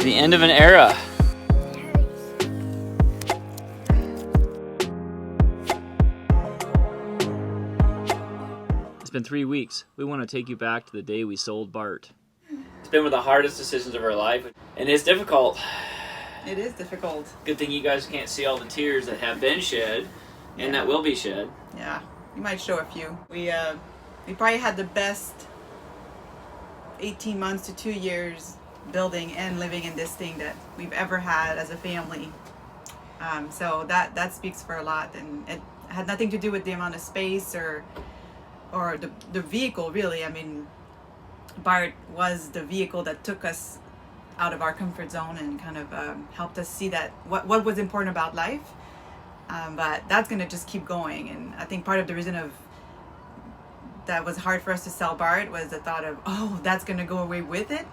The end of an era. It's been 3 weeks. We want to take you back to the day we sold Bart. It's been one of the hardest decisions of our life, and it's difficult. It is difficult. Good thing you guys can't see all the tears that have been shed, and that will be shed. Yeah, you might show a few. We probably had the best 18 months to 2 years building and living in this thing that we've ever had as a family. So that speaks for a lot, and it had nothing to do with the amount of space or the vehicle, really. I mean, Bart was the vehicle that took us out of our comfort zone and kind of helped us see that what was important about life. But that's going to just keep going, and I think part of the reason that was hard for us to sell Bart was the thought of, oh, that's going to go away with it.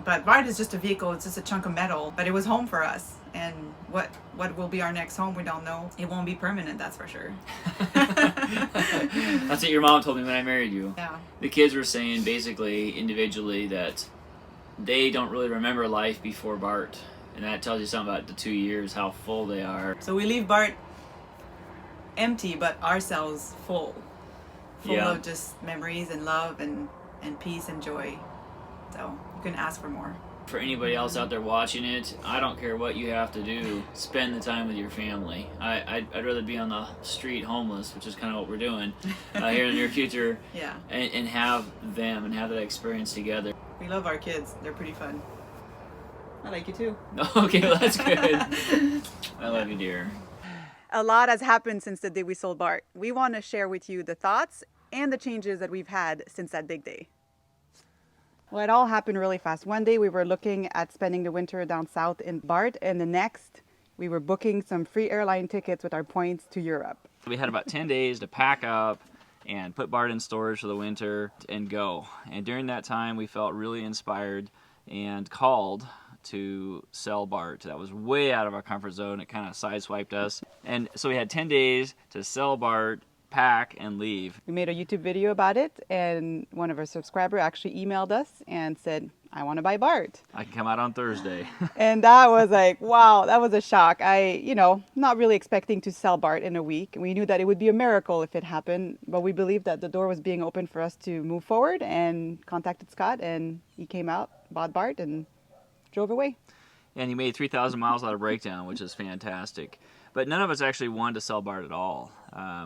But Bart is just a vehicle, it's just a chunk of metal, but it was home for us. And what will be our next home, we don't know. It won't be permanent, that's for sure. That's what your mom told me when I married you. Yeah. The kids were saying basically individually that they don't really remember life before Bart. And that tells you something about the 2 years, how full they are. So we leave Bart empty, but ourselves full of just memories and love and peace and joy. So you couldn't ask for more. For anybody else out there watching it, I don't care what you have to do, spend the time with your family. I'd rather be on the street homeless, which is kind of what we're doing here in the near future, and have them and have that experience together. We love our kids. They're pretty fun. I like you too. Okay, well, that's good. I love you, dear. A lot has happened since the day we sold Bart. We want to share with you the thoughts and the changes that we've had since that big day. Well, it all happened really fast. One day we were looking at spending the winter down south in Bart, and the next we were booking some free airline tickets with our points to Europe. We had about 10 days to pack up and put Bart in storage for the winter and go. And during that time we felt really inspired and called to sell Bart. That was way out of our comfort zone. It kind of sideswiped us. And so we had 10 days to sell Bart, pack, and leave. We made a YouTube video about it, and one of our subscribers actually emailed us and said, I want to buy Bart. I can come out on Thursday. And that was like, wow, that was a shock. Not really expecting to sell Bart in a week. We knew that it would be a miracle if it happened, but we believed that the door was being opened for us to move forward, and contacted Scott, and he came out, bought Bart, and drove away. And he made 3,000 miles without a breakdown, which is fantastic. But none of us actually wanted to sell Bart at all.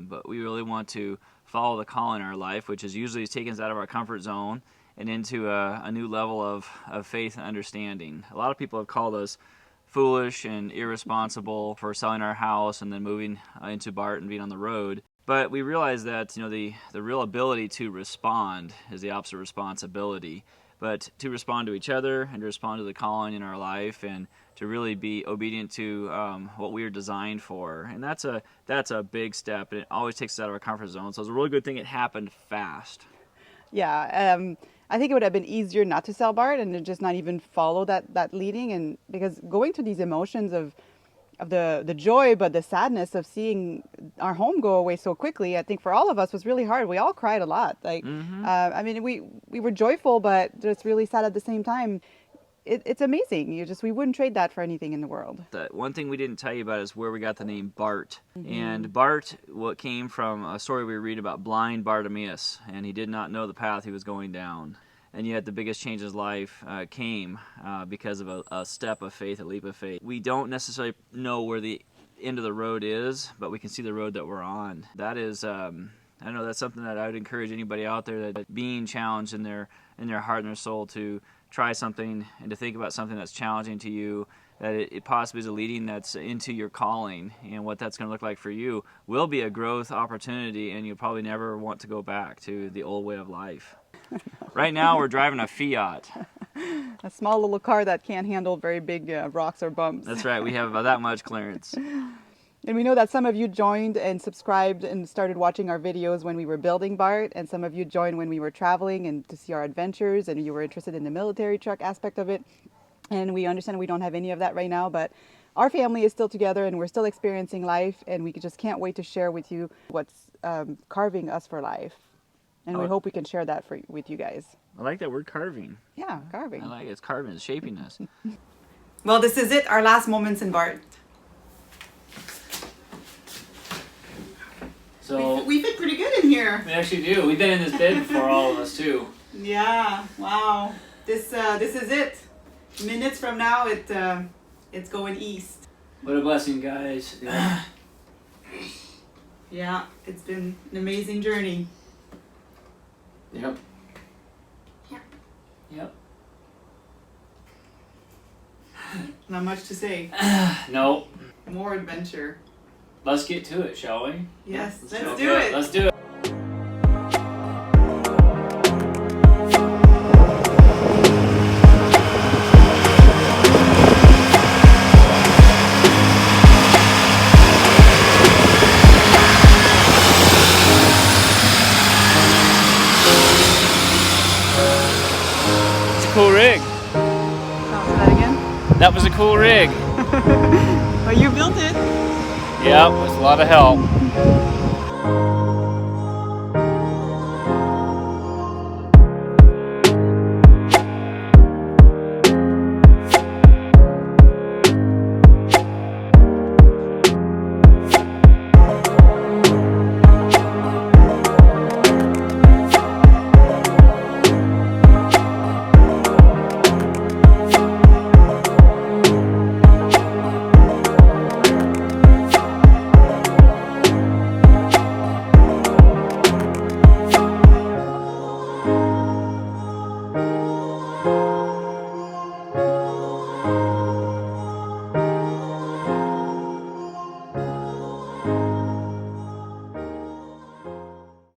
But we really want to follow the call in our life, which is usually taking us out of our comfort zone and into a new level of faith and understanding. A lot of people have called us foolish and irresponsible for selling our house and then moving into Bart and being on the road. But we realize that the real ability to respond is the opposite of responsibility. But to respond to each other and to respond to the calling in our life and to really be obedient to what we are designed for. And that's a big step, and it always takes us out of our comfort zone. So it's a really good thing it happened fast. Yeah, I think it would have been easier not to sell Bart and to just not even follow that leading, and because going through these emotions of the joy, but the sadness of seeing our home go away so quickly, I think for all of us was really hard. We all cried a lot. Like, we were joyful, but just really sad at the same time. It's amazing. We wouldn't trade that for anything in the world. The one thing we didn't tell you about is where we got the name Bart. And Bart came from a story we read about blind Bartimaeus, and he did not know the path he was going down. And yet the biggest change in his life came because of a step of faith, a leap of faith. We don't necessarily know where the end of the road is, but we can see the road that we're on. That is, I know that's something that I would encourage anybody out there that being challenged in their heart and their soul to try something and to think about something that's challenging to you, that it possibly is a leading that's into your calling, and what that's going to look like for you will be a growth opportunity, and you'll probably never want to go back to the old way of life. Right now we're driving a Fiat. A small little car that can't handle very big rocks or bumps. That's right, we have about that much clearance. And we know that some of you joined and subscribed and started watching our videos when we were building Bart, and some of you joined when we were traveling and to see our adventures, and you were interested in the military truck aspect of it. And we understand we don't have any of that right now, but our family is still together and we're still experiencing life, and we just can't wait to share with you what's carving us for life. And we hope we can share that with you guys. I like that word, carving. Yeah, carving. I like it. It's carving. It's shaping us. Well, this is it. Our last moments in Bart. So We fit pretty good in here. we actually do. We've been in this bed before, all of us too. Yeah. Wow. This is it. Minutes from now, it's going east. What a blessing, guys. Yeah. It's been an amazing journey. Yep. Yeah. Yep. Not much to say. No. More adventure. Let's get to it, shall we? Yes. Let's Okay, do it. Let's do it. It's a cool rig. Oh, that again? That was a cool rig. Well, you built it. Yeah, it was a lot of help.